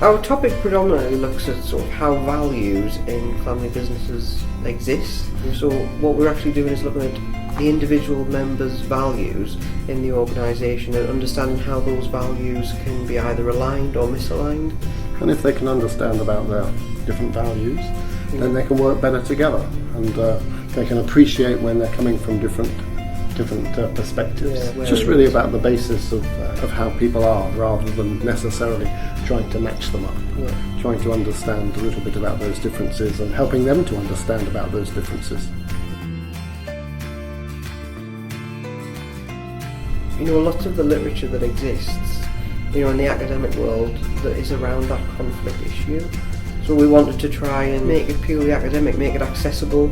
Our topic predominantly looks at sort of how values in family businesses exist. And so what we're actually doing is looking at the individual members' values in the organisation and understanding how those values can be either aligned or misaligned. And if they can understand about their different values, then they can work better together, and they can appreciate when they're coming from different perspectives. It's just really about the basis of how people are, rather than necessarily trying to match them up. Trying to understand a little bit about those differences and helping them to understand about those differences. You know, lots of the literature that exists, you know, in the academic world that is around that conflict issue. So we wanted to try and make it purely academic, make it accessible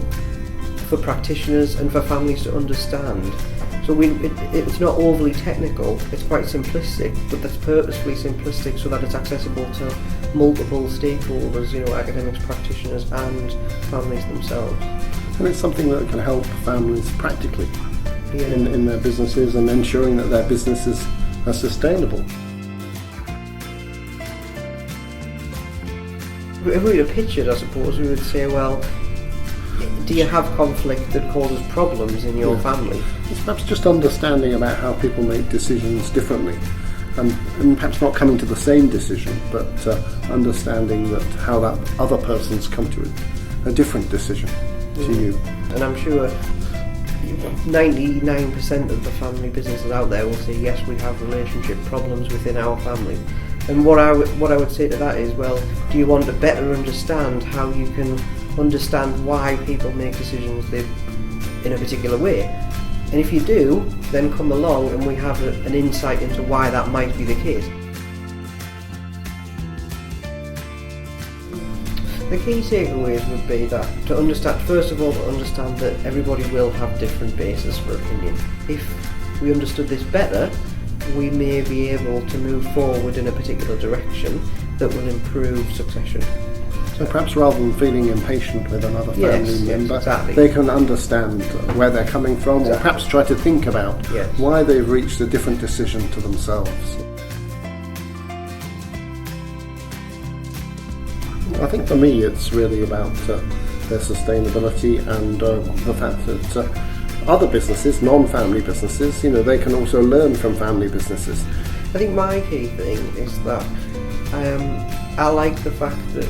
for practitioners and for families to understand. So it's not overly technical, it's quite simplistic, but that's purposefully simplistic so that it's accessible to multiple stakeholders, you know, academics, practitioners and families themselves. And it's something that can help families practically in their businesses and ensuring that their businesses are sustainable. If we were to pitch it, I suppose, we would say, well, do you have conflict that causes problems in your family? It's perhaps just understanding about how people make decisions differently, and perhaps not coming to the same decision, but understanding that how that other person's come to a different decision to you. And I'm sure 99% of the family businesses out there will say, yes, we have relationship problems within our family. And what I would say to that is, well, do you want to better understand how you can understand why people make decisions in a particular way? And if you do, then come along and we have an insight into why that might be the case. The key takeaways would be that to understand, first of all, to understand that everybody will have different bases for opinion. If we understood this better, we may be able to move forward in a particular direction that will improve succession. So perhaps rather than feeling impatient with another family member, exactly. They can understand where they're coming from, or perhaps try to think about why they've reached a different decision to themselves. I think for me it's really about their sustainability and the fact that other businesses, non-family businesses, you know, they can also learn from family businesses. I think my key thing is that I like the fact that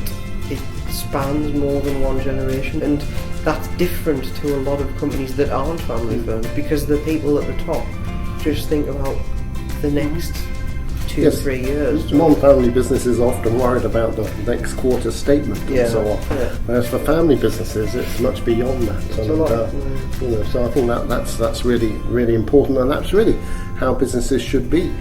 it spans more than one generation, and that's different to a lot of companies that aren't family firms, because the people at the top just think about the next 2-3 years. Non-family businesses are often worried about the next quarter statement and so on. Whereas for family businesses, it's much beyond that. You know, so I think that's really, really important, and that's really how businesses should be.